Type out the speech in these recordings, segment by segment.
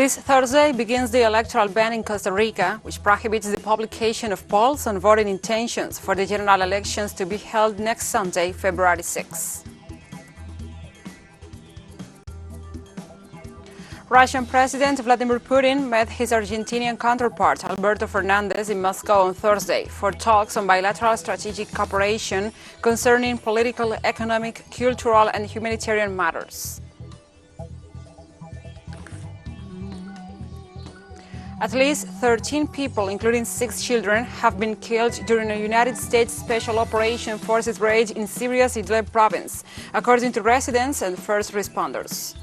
This Thursday begins the electoral ban in Costa Rica, which prohibits the publication of polls on voting intentions for the general elections to be held next Sunday, February 6. Russian President Vladimir Putin met his Argentinian counterpart Alberto Fernandez in Moscow on Thursday for talks on bilateral strategic cooperation concerning political, economic, cultural, and humanitarian matters. At least 13 people, including 6 children, have been killed during a United States Special Operation Forces raid in Syria's Idlib province, according to residents and first responders.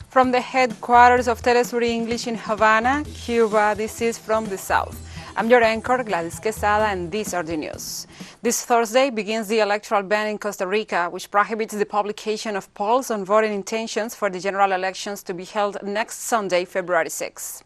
From the headquarters of TeleSUR English in Havana, Cuba, this is From the South. I'm your anchor, Gladys Quesada, and these are the news. This Thursday begins the electoral ban in Costa Rica, which prohibits the publication of polls on voting intentions for the general elections to be held next Sunday, February 6.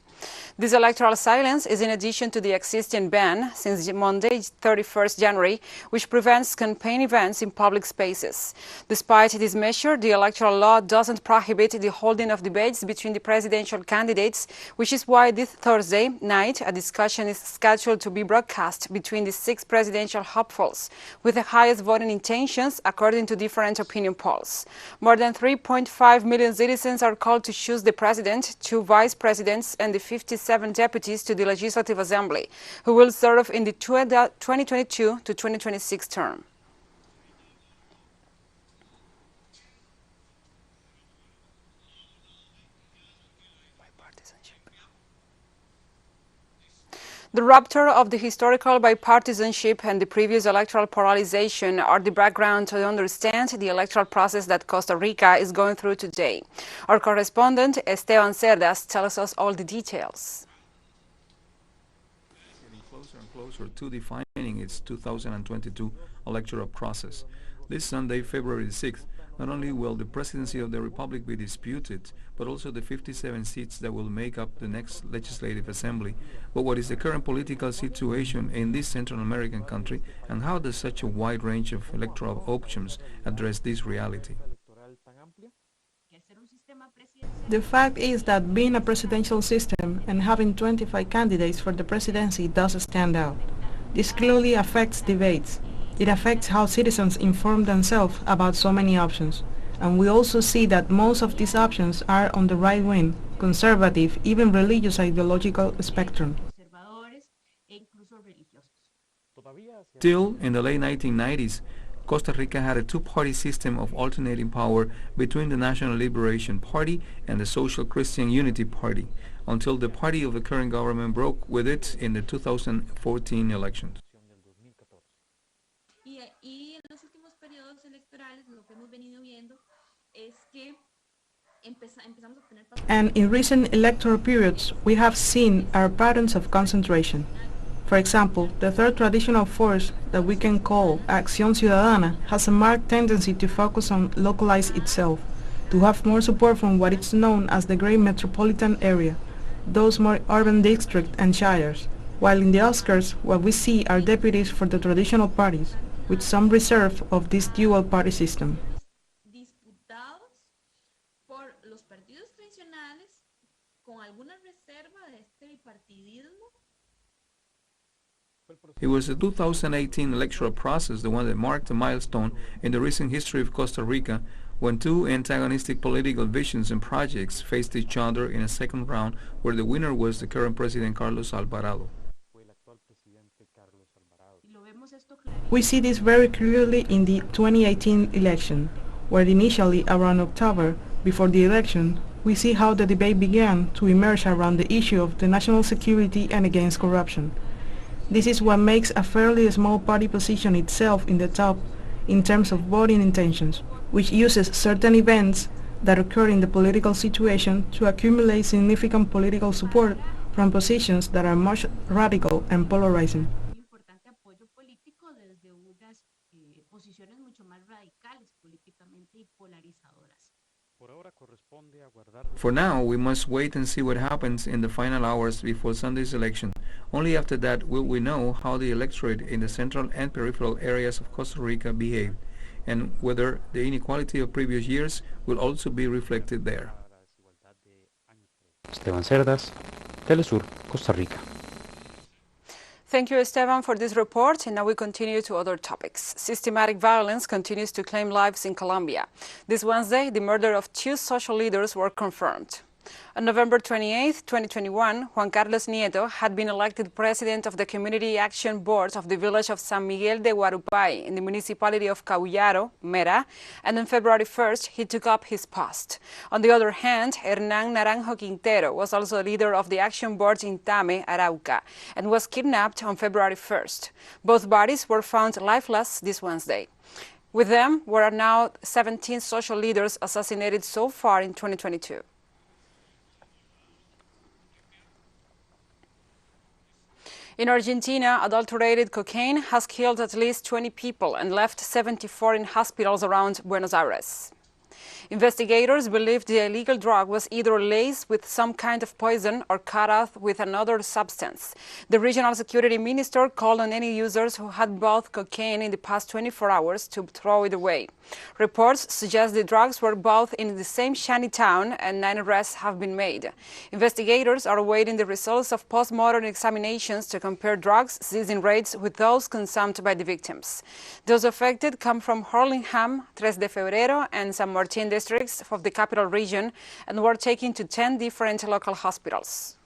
This electoral silence is in addition to the existing ban since Monday, 31st January, which prevents campaign events in public spaces. Despite this measure, the electoral law doesn't prohibit the holding of debates between the presidential candidates, which is why this Thursday night a discussion is scheduled to be broadcast between the 6 presidential hopefuls with the highest voting intentions, according to different opinion polls. More than 3.5 million citizens are called to choose the president, 2 vice presidents, and the 57 deputies to the Legislative Assembly, who will serve in the 2022 to 2026 term. The rupture of the historical bipartisanship and the previous electoral polarization are the background to understand the electoral process that Costa Rica is going through today. Our correspondent, Esteban Cerdas, tells us all the details. Getting closer and closer to defining its 2022 electoral process. This Sunday, February 6th, not only will the presidency of the Republic be disputed, but also the 57 seats that will make up the next Legislative Assembly. But what is the current political situation in this Central American country, and how does such a wide range of electoral options address this reality? The fact is that being a presidential system and having 25 candidates for the presidency does stand out. This clearly affects debates. It affects how citizens inform themselves about so many options. And we also see that most of these options are on the right wing, conservative, even religious ideological spectrum. Still, in the late 1990s, Costa Rica had a 2-party system of alternating power between the National Liberation Party and the Social Christian Unity Party, until the party of the current government broke with it in the 2014 elections. And in recent electoral periods, we have seen our patterns of concentration. For example, the third traditional force that we can call Acción Ciudadana has a marked tendency to focus on localize itself, to have more support from what is known as the Great Metropolitan Area, those more urban districts and shires, while in the outskirts what we see are deputies for the traditional parties, with some reserve of this dual party system. It was the 2018 electoral process, the one that marked a milestone in the recent history of Costa Rica, when 2 antagonistic political visions and projects faced each other in a second round, where the winner was the current President Carlos Alvarado. We see this very clearly in the 2018 election, where initially around October, before the election, we see how the debate began to emerge around the issue of the national security and against corruption. This is what makes a fairly small party position itself in the top in terms of voting intentions, which uses certain events that occur in the political situation to accumulate significant political support from positions that are much radical and polarizing. For now, we must wait and see what happens in the final hours before Sunday's election. Only after that will we know how the electorate in the central and peripheral areas of Costa Rica behaved. and whether the inequality of previous years will also be reflected there. Esteban Cerdas, TeleSUR, Costa Rica. Thank you, Esteban, for this report. And now we continue to other topics. Systematic violence continues to claim lives in Colombia. This Wednesday, the murder of 2 social leaders were confirmed. On November 28, 2021, Juan Carlos Nieto had been elected president of the Community Action Board of the village of San Miguel de Guarupay in the municipality of Caullaro, Mera, and on February 1st, he took up his post. On the other hand, Hernán Naranjo Quintero was also leader of the Action Board in Tame, Arauca, and was kidnapped on February 1st. Both bodies were found lifeless this Wednesday. With them were now 17 social leaders assassinated so far in 2022. In Argentina, adulterated cocaine has killed at least 20 people and left 74 in hospitals around Buenos Aires. Investigators believe the illegal drug was either laced with some kind of poison or cut off with another substance. The regional security minister called on any users who had bought cocaine in the past 24 hours to throw it away. Reports suggest the drugs were bought in the same shanty town and 9 arrests have been made. Investigators are awaiting the results of post-mortem examinations to compare drugs seizing rates with those consumed by the victims. Those affected come from Hurlingham, 3 de Febrero, and San Martin districts of the capital region and were taken to 10 different local hospitals.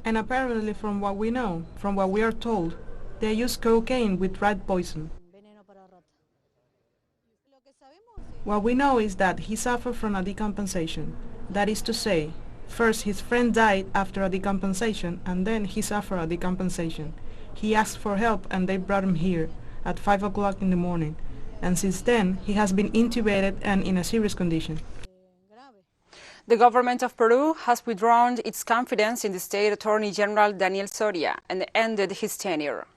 And apparently, from what we know, from what we are told, they use cocaine with rat poison. What we know is that he suffered from a decompensation. That is to say, first his friend died after a decompensation, and then he suffered a decompensation. He asked for help and they brought him here at 5 o'clock in the morning. And since then, he has been intubated and in a serious condition. The government of Peru has withdrawn its confidence in the state attorney general Daniel Soria and ended his tenure.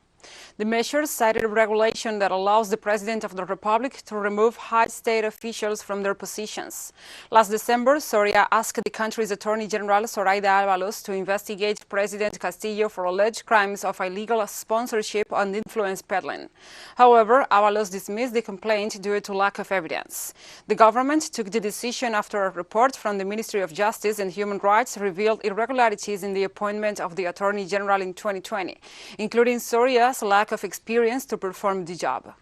The measure cited a regulation that allows the President of the Republic to remove high state officials from their positions. Last December, Soria asked the country's Attorney General, Zoraida Ábalos, to investigate President Castillo for alleged crimes of illegal sponsorship and influence peddling. However, Ábalos dismissed the complaint due to lack of evidence. The government took the decision after a report from the Ministry of Justice and Human Rights revealed irregularities in the appointment of the Attorney General in 2020, including Soria's lack of experience to perform the job.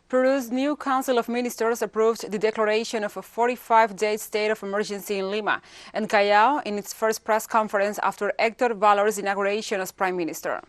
Peru's new Council of Ministers approved the declaration of a 45-day state of emergency in Lima and Callao in its first press conference after Héctor Valor's inauguration as Prime Minister.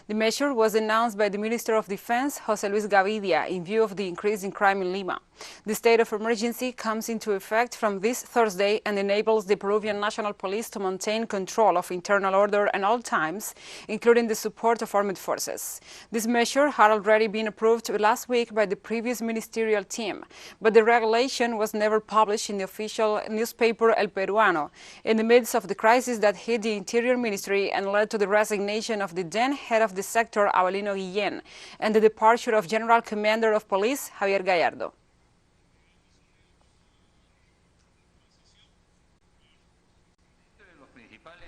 The measure was announced by the Minister of Defense, José Luis Gavidia, in view of the increase in crime in Lima. The state of emergency comes into effect from this Thursday and enables the Peruvian National Police to maintain control of internal order at all times, including the support of armed forces. This measure had already been approved last week by the previous ministerial team, but the regulation was never published in the official newspaper El Peruano, in the midst of the crisis that hit the Interior Ministry and led to the resignation of the then head of the sector, Avelino Guillén, and the departure of General Commander of Police, Javier Gallardo.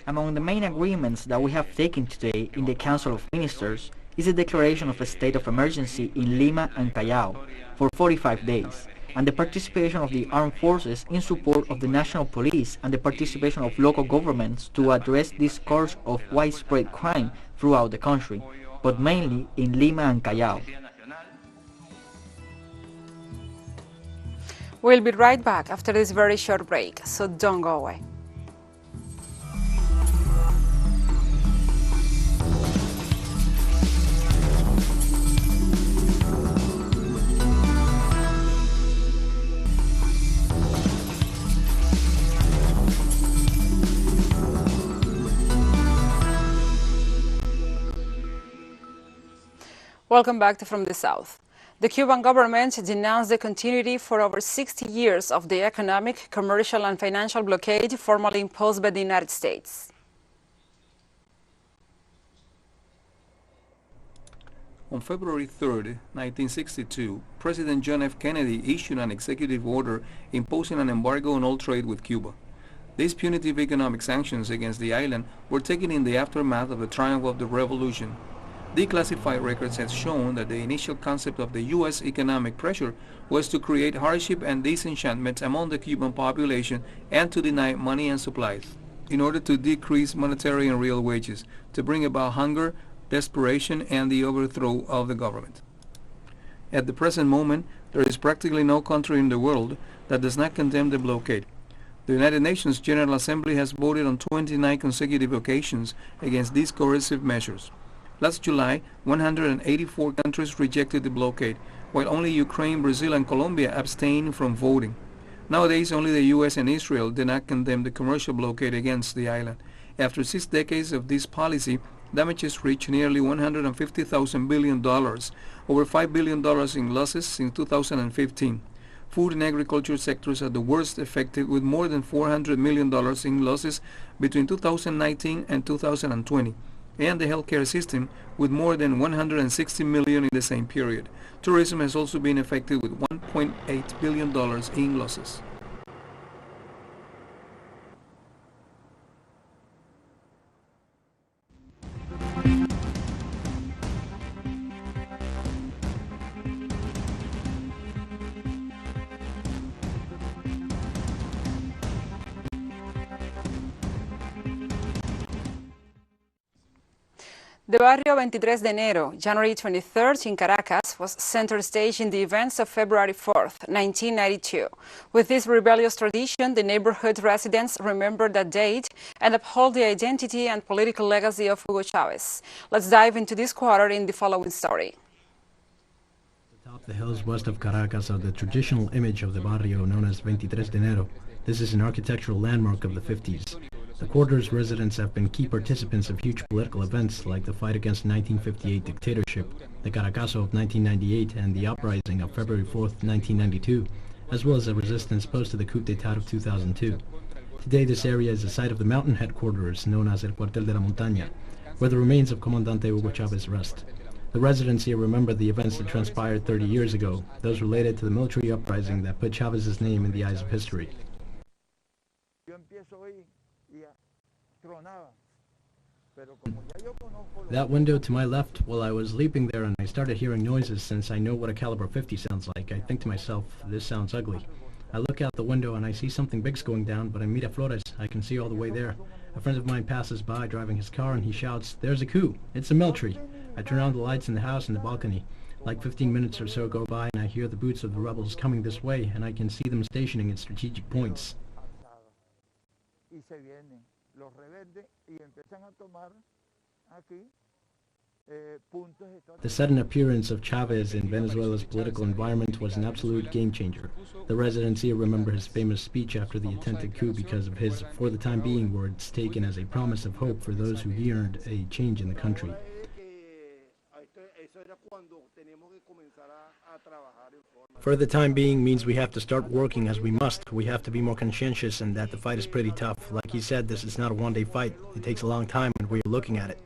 Among the main agreements that we have taken today in the Council of Ministers is the declaration of a state of emergency in Lima and Callao for 45 days, and the participation of the armed forces in support of the national police and the participation of local governments to address this scourge of widespread crime throughout the country, but mainly in Lima and Callao. We'll be right back after this very short break, so don't go away. Welcome back to From the South. The Cuban government denounced the continuity for over 60 years of the economic, commercial, and financial blockade formally imposed by the United States. On February 3, 1962, President John F. Kennedy issued an executive order imposing an embargo on all trade with Cuba. These punitive economic sanctions against the island were taken in the aftermath of the triumph of the revolution. Declassified records have shown that the initial concept of the U.S. economic pressure was to create hardship and disenchantment among the Cuban population and to deny money and supplies, in order to decrease monetary and real wages, to bring about hunger, desperation, and the overthrow of the government. At the present moment, there is practically no country in the world that does not condemn the blockade. The United Nations General Assembly has voted on 29 consecutive occasions against these coercive measures. Last July, 184 countries rejected the blockade, while only Ukraine, Brazil, and Colombia abstained from voting. Nowadays, only the U.S. and Israel do not condemn the commercial blockade against the island. After 6 decades of this policy, damages reach nearly $150,000 billion, over $5 billion in losses since 2015. Food and agriculture sectors are the worst affected, with more than $400 million in losses between 2019 and 2020, and the healthcare system with more than $160 million in the same period. Tourism has also been affected with $1.8 billion in losses. The Barrio 23 de Enero, January 23rd in Caracas, was center stage in the events of February 4th, 1992. With this rebellious tradition, the neighborhood residents remember that date and uphold the identity and political legacy of Hugo Chavez. Let's dive into this quarter in the following story. Atop the hills west of Caracas are the traditional image of the barrio known as 23 de Enero. This is an architectural landmark of the 50s. The quarter's residents have been key participants of huge political events like the fight against 1958 dictatorship, the Caracazo of 1998, and the uprising of February 4th, 1992, as well as the resistance post to the coup d'etat of 2002. Today this area is the site of the mountain headquarters known as El Cuartel de la Montaña, where the remains of Comandante Hugo Chavez rest. The residents here remember the events that transpired 30 years ago, those related to the military uprising that put Chavez's name in the eyes of history. That window to my left, well, I was leaping there and I started hearing noises. Since I know what a caliber 50 sounds like, I think to myself, this sounds ugly. I look out the window and I see something big's going down, but in Miraflores, I can see all the way there. A friend of mine passes by driving his car and he shouts, "There's a coup! It's a military!" I turn on the lights in the house and the balcony. Like 15 minutes or so go by and I hear the boots of the rebels coming this way, and I can see them stationing at strategic points. The sudden appearance of Chavez in Venezuela's political environment was an absolute game changer. The residents here remember his famous speech after the attempted coup because of his, for the time being, words taken as a promise of hope for those who yearned a change in the country. For the time being means we have to start working as we must. We have to be more conscientious, and that the fight is pretty tough. Like he said, this is not a one-day fight. It takes a long time, and we're looking at it.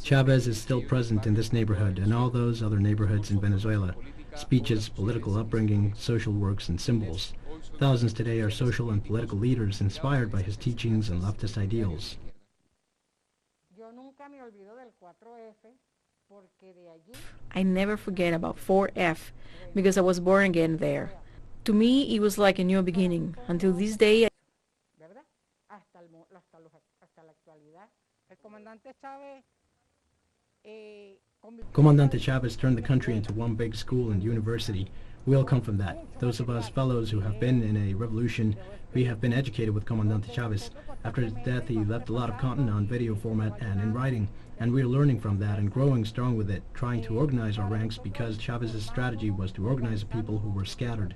Chavez is still present in this neighborhood and all those other neighborhoods in Venezuela. Speeches, political upbringing, social works, and symbols. Thousands today are social and political leaders inspired by his teachings and leftist ideals. I never forget about 4F because I was born again there. To me, it was like a new beginning. Until this day, Comandante Chavez turned the country into one big school and university. We all come from that. Those of us fellows who have been in a revolution, we have been educated with Comandante Chavez. After his death, he left a lot of content on video format and in writing, and we are learning from that and growing strong with it, trying to organize our ranks because Chavez's strategy was to organize people who were scattered.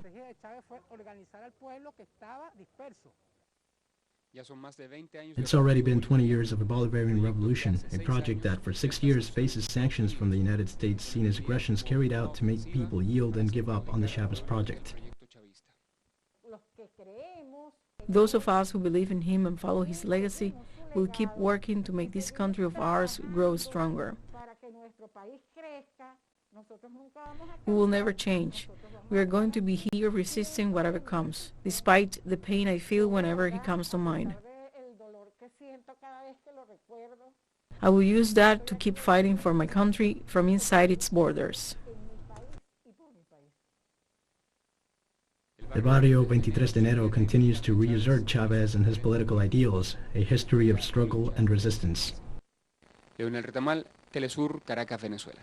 It's already been 20 years of the Bolivarian Revolution, a project that for 6 years faces sanctions from the United States seen as aggressions carried out to make people yield and give up on the Chavez project. Those of us who believe in him and follow his legacy will keep working to make this country of ours grow stronger. We will never change. We are going to be here resisting whatever comes, despite the pain I feel whenever he comes to mind. I will use that to keep fighting for my country from inside its borders. El Barrio 23 de Enero continues to reassert Chavez and his political ideals, a history of struggle and resistance. Leonel Retamal, TeleSUR, Caracas, Venezuela.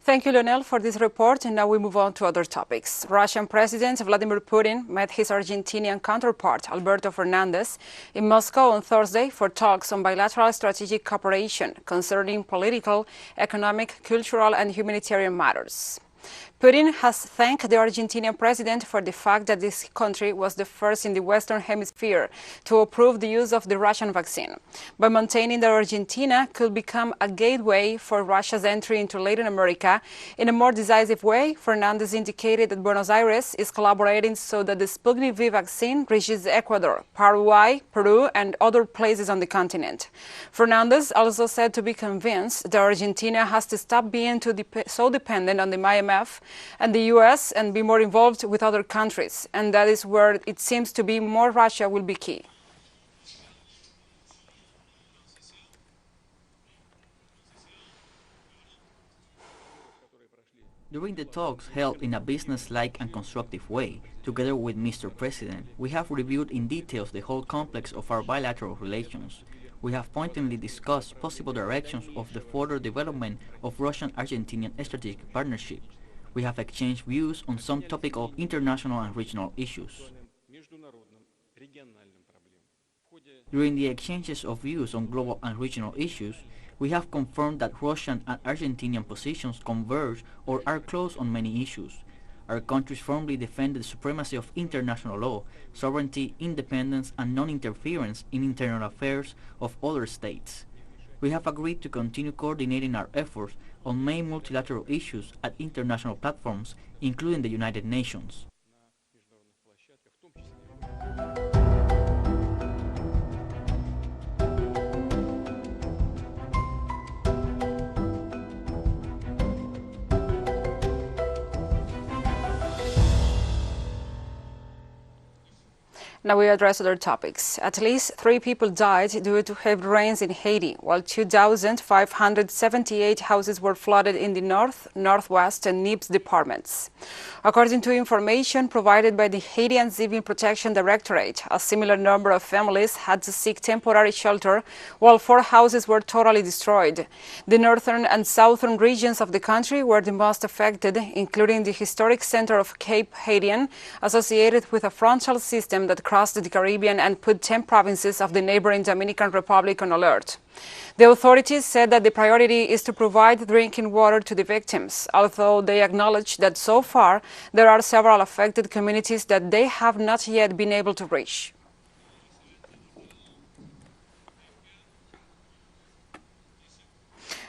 Thank you, Leonel, for this report. And now we move on to other topics. Russian President Vladimir Putin met his Argentinian counterpart, Alberto Fernandez, in Moscow on Thursday for talks on bilateral strategic cooperation concerning political, economic, cultural, and humanitarian matters. Putin has thanked the Argentinian president for the fact that this country was the first in the Western Hemisphere to approve the use of the Russian vaccine, by maintaining that Argentina could become a gateway for Russia's entry into Latin America. In a more decisive way, Fernandez indicated that Buenos Aires is collaborating so that the Sputnik V vaccine reaches Ecuador, Paraguay, Peru, and other places on the continent. Fernandez also said to be convinced that Argentina has to stop being so dependent on the IMF and the US and be more involved with other countries, and that is where it seems to be more Russia will be key. During the talks held in a business-like and constructive way, together with Mr. President, we have reviewed in detail the whole complex of our bilateral relations. We have pointedly discussed possible directions of the further development of Russian-Argentinian strategic partnership. We have exchanged views on some topical international and regional issues. During the exchanges of views on global and regional issues, we have confirmed that Russian and Argentinian positions converge or are close on many issues. Our countries firmly defend the supremacy of international law, sovereignty, independence, and non-interference in internal affairs of other states. We have agreed to continue coordinating our efforts on main multilateral issues at international platforms, including the United Nations. Now we address other topics. At least 3 people died due to heavy rains in Haiti, while 2,578 houses were flooded in the north, northwest, and NIPS departments. According to information provided by the Haitian Civil Protection Directorate, a similar number of families had to seek temporary shelter, while 4 houses were totally destroyed. The northern and southern regions of the country were the most affected, including the historic center of Cape Haitian, associated with a frontal system that crossed the Caribbean and put 10 provinces of the neighboring Dominican Republic on alert. The authorities said that the priority is to provide drinking water to the victims, although they acknowledge that so far there are several affected communities that they have not yet been able to reach.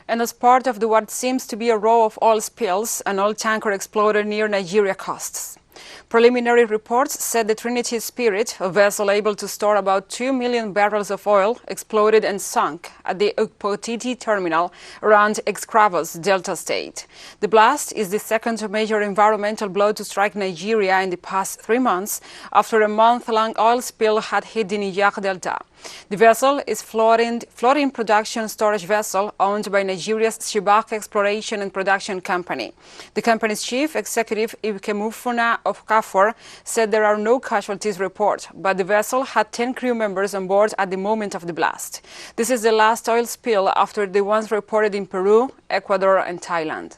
And as part of what seems to be a row of oil spills, an oil tanker exploded near Nigeria coasts. Preliminary reports said the Trinity Spirit, a vessel able to store about 2 million barrels of oil, exploded and sunk at the Ukpotiti terminal around Excravos, Delta State. The blast is the second major environmental blow to strike Nigeria in the past 3 months after a month-long oil spill had hit the Niger Delta. The vessel is floating production storage vessel owned by Nigeria's Shibak Exploration and Production Company. The company's chief executive, Ikemufuna Okafor, said there are no casualties reported, but the vessel had 10 crew members on board at the moment of the blast. This is the last oil spill after the ones reported in Peru, Ecuador, and Thailand.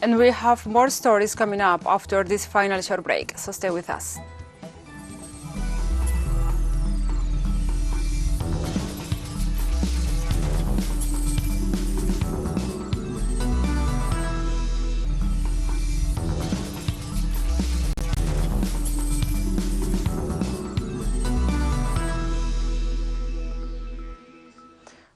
And we have more stories coming up after this final short break, so stay with us.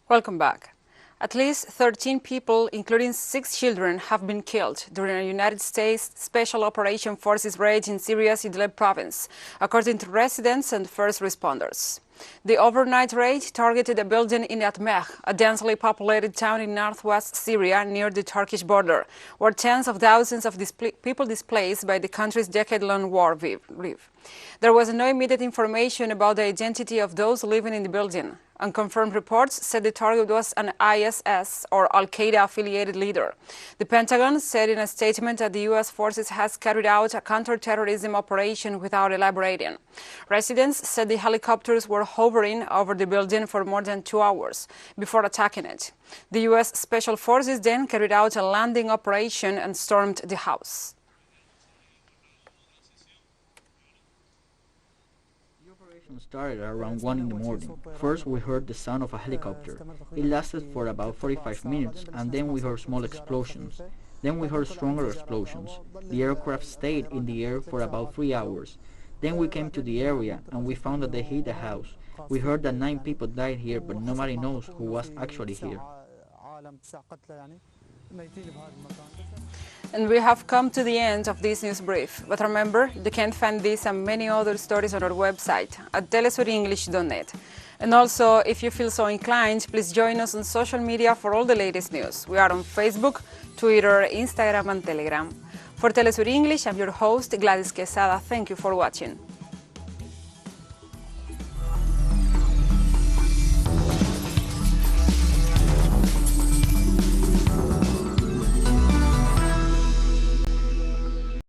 Welcome back. At least 13 people, including 6 children, have been killed during a United States Special Operation Forces raid in Syria's Idlib province, according to residents and first responders. The overnight raid targeted a building in Atmeh, a densely populated town in northwest Syria near the Turkish border, where tens of thousands of people displaced by the country's decade-long war live. There was no immediate information about the identity of those living in the building. Unconfirmed reports said the target was an ISS or Al-Qaeda-affiliated leader. The Pentagon said in a statement that the U.S. forces has carried out a counterterrorism operation without elaborating. Residents said the helicopters were hovering over the building for more than 2 hours before attacking it. The U.S. Special Forces then carried out a landing operation and stormed the house. Started around 1 in the morning. First we heard the sound of a helicopter. It lasted for about 45 minutes and then we heard small explosions. Then we heard stronger explosions. The aircraft stayed in the air for about 3 hours. Then we came to the area and we found that they hit the house. We heard that 9 people died here, but nobody knows who was actually here. And we have come to the end of this news brief. But remember, you can find this and many other stories on our website at telesurenglish.net. And also, if you feel so inclined, please join us on social media for all the latest news. We are on Facebook, Twitter, Instagram, and Telegram. For TeleSUR English, I'm your host, Gladys Quesada. Thank you for watching.